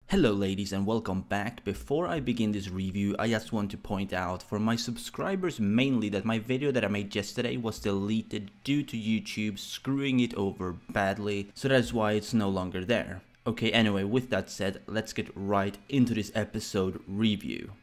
Hello ladies and welcome back. Before I begin this review, I just want to point out for my subscribers mainly that my video that I made yesterday was deleted due to YouTube screwing it over badly, so that's why it's no longer there. Okay, anyway, with that said, let's get right into this episode review.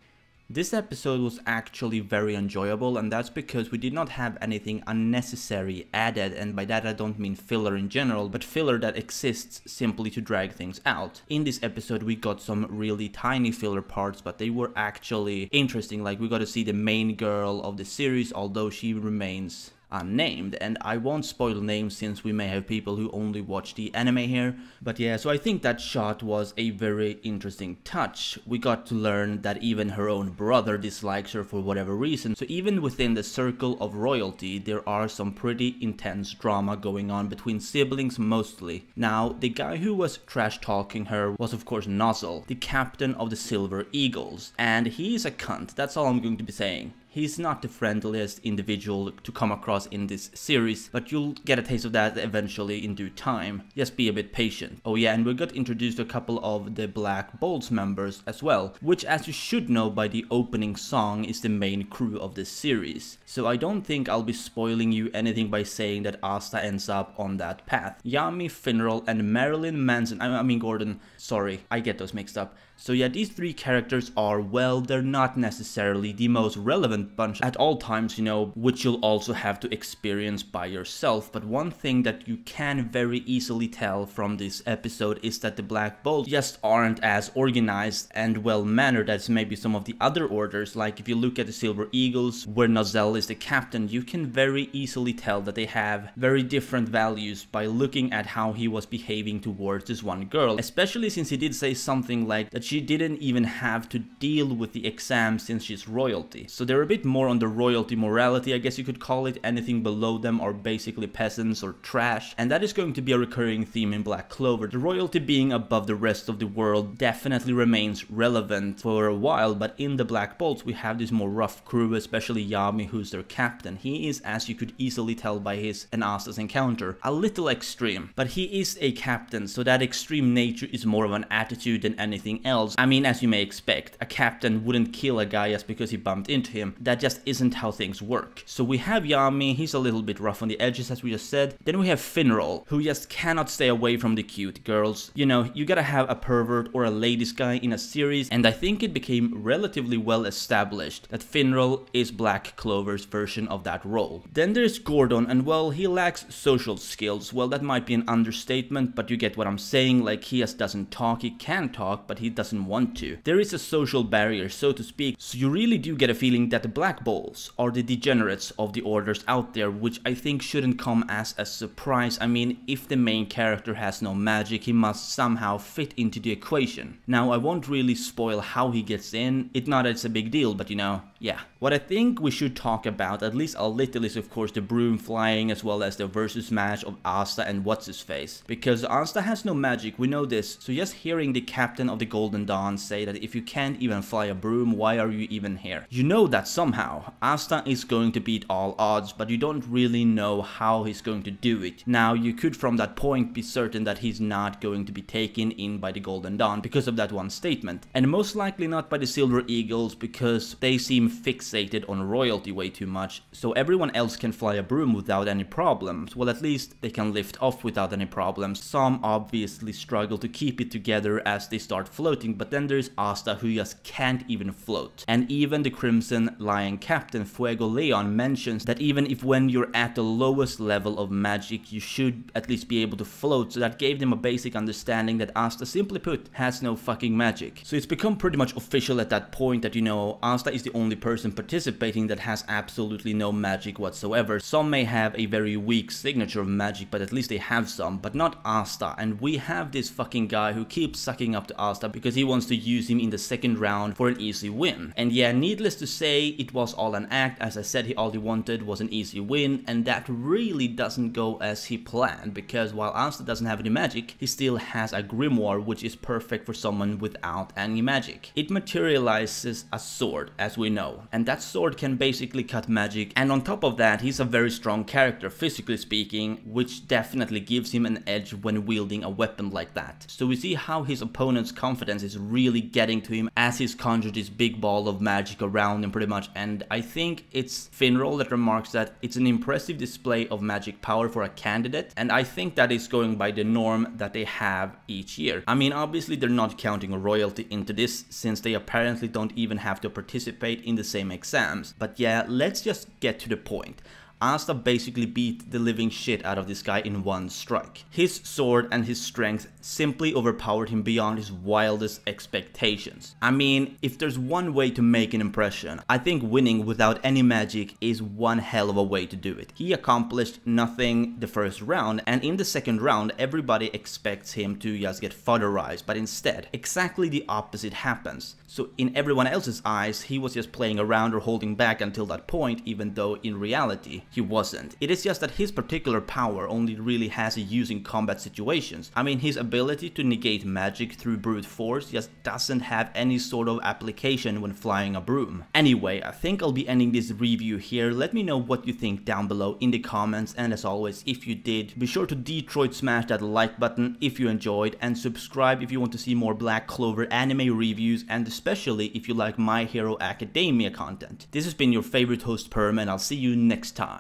This episode was actually very enjoyable, and that's because we did not have anything unnecessary added, and by that I don't mean filler in general, but filler that exists simply to drag things out. In this episode we got some really tiny filler parts, but they were actually interesting. Like, we got to see the main girl of the series, although she remains unnamed, and I won't spoil names since we may have people who only watch the anime here, but yeah, so I think that shot was a very interesting touch. We got to learn that even her own brother dislikes her for whatever reason, so even within the circle of royalty there are some pretty intense drama going on between siblings mostly. Now, the guy who was trash talking her was of course Nozel, the captain of the Silver Eagles, and he's a cunt, that's all I'm going to be saying. He's not the friendliest individual to come across in this series, but you'll get a taste of that eventually in due time. Just be a bit patient. Oh yeah, and we got introduced to a couple of the Black Bolts members as well, which, as you should know by the opening song, is the main crew of this series. So I don't think I'll be spoiling you anything by saying that Asta ends up on that path. Yami, Finral, and Marilyn Manson, I mean Gordon, sorry, I get those mixed up. So yeah, these three characters are, well, they're not necessarily the most relevant bunch at all times, you know, which you'll also have to experience by yourself. But one thing that you can very easily tell from this episode is that the Black Bolts just aren't as organized and well-mannered as maybe some of the other orders. Like, if you look at the Silver Eagles, where Nozel is the captain, you can very easily tell that they have very different values by looking at how he was behaving towards this one girl, especially since he did say something like that she didn't even have to deal with the exam since she's royalty. So they're a bit more on the royalty morality, I guess you could call it. Anything below them are basically peasants or trash, and that is going to be a recurring theme in Black Clover. The royalty being above the rest of the world definitely remains relevant for a while, but in the Black Bolts we have this more rough crew, especially Yami, who's their captain. He is, as you could easily tell by his and Asta's encounter, a little extreme, but he is a captain, so that extreme nature is more of an attitude than anything else. I mean, as you may expect, a captain wouldn't kill a guy just because he bumped into him. That just isn't how things work. So we have Yami, he's a little bit rough on the edges as we just said. Then we have Finral, who just cannot stay away from the cute girls. You know, you gotta have a pervert or a ladies guy in a series, and I think it became relatively well established that Finral is Black Clover's version of that role. Then there's Gordon, and well, he lacks social skills. Well, that might be an understatement, but you get what I'm saying. Like, he just doesn't talk. He can talk, but he doesn't want to. There is a social barrier, so to speak, so you really do get a feeling that the Black Bolts are the degenerates of the orders out there, which I think shouldn't come as a surprise. I mean, if the main character has no magic, he must somehow fit into the equation. Now, I won't really spoil how he gets in, it's not that it's a big deal, but you know, yeah. What I think we should talk about, at least a little, is of course the broom flying, as well as the versus match of Asta and what's-his-face. Because Asta has no magic, we know this, so just hearing the captain of the Golden Dawn say that if you can't even fly a broom, why are you even here? You know that somehow Asta is going to beat all odds, but you don't really know how he's going to do it. Now, you could from that point be certain that he's not going to be taken in by the Golden Dawn because of that one statement, and most likely not by the Silver Eagles because they seem fixated on royalty way too much, so everyone else can fly a broom without any problems. Well, at least they can lift off without any problems. Some obviously struggle to keep it together as they start floating, but then there's Asta, who just can't even float. And even the Crimson Lion captain Fuego Leon mentions that even if when you're at the lowest level of magic, you should at least be able to float, so that gave them a basic understanding that Asta, simply put, has no fucking magic. So it's become pretty much official at that point that, you know, Asta is the only person participating that has absolutely no magic whatsoever. Some may have a very weak signature of magic, but at least they have some, but not Asta. And we have this fucking guy who keeps sucking up to Asta because he wants to use him in the second round for an easy win. And yeah, needless to say, it was all an act. As I said, all he wanted was an easy win, and that really doesn't go as he planned, because while Asta doesn't have any magic, he still has a grimoire, which is perfect for someone without any magic. It materializes a sword, as we know, know. And that sword can basically cut magic, and on top of that he's a very strong character physically speaking, which definitely gives him an edge when wielding a weapon like that. So we see how his opponent's confidence is really getting to him as he's conjured this big ball of magic around him pretty much, and I think it's Finroll that remarks that it's an impressive display of magic power for a candidate, and I think that is going by the norm that they have each year. I mean, obviously they're not counting a royalty into this since they apparently don't even have to participate in the same exams, but yeah, let's just get to the point. Asta basically beat the living shit out of this guy in one strike. His sword and his strength simply overpowered him beyond his wildest expectations. I mean, if there's one way to make an impression, I think winning without any magic is one hell of a way to do it. He accomplished nothing the first round, and in the second round everybody expects him to just get fodderized, but instead exactly the opposite happens. So in everyone else's eyes he was just playing around or holding back until that point, even though in reality he wasn't. It is just that his particular power only really has a use in combat situations. I mean, his ability to negate magic through brute force just doesn't have any sort of application when flying a broom. Anyway, I think I'll be ending this review here. Let me know what you think down below in the comments, and as always, if you did, be sure to Detroit smash that like button if you enjoyed, and subscribe if you want to see more Black Clover anime reviews, and especially if you like My Hero Academia content. This has been your favorite host Perm, and I'll see you next time.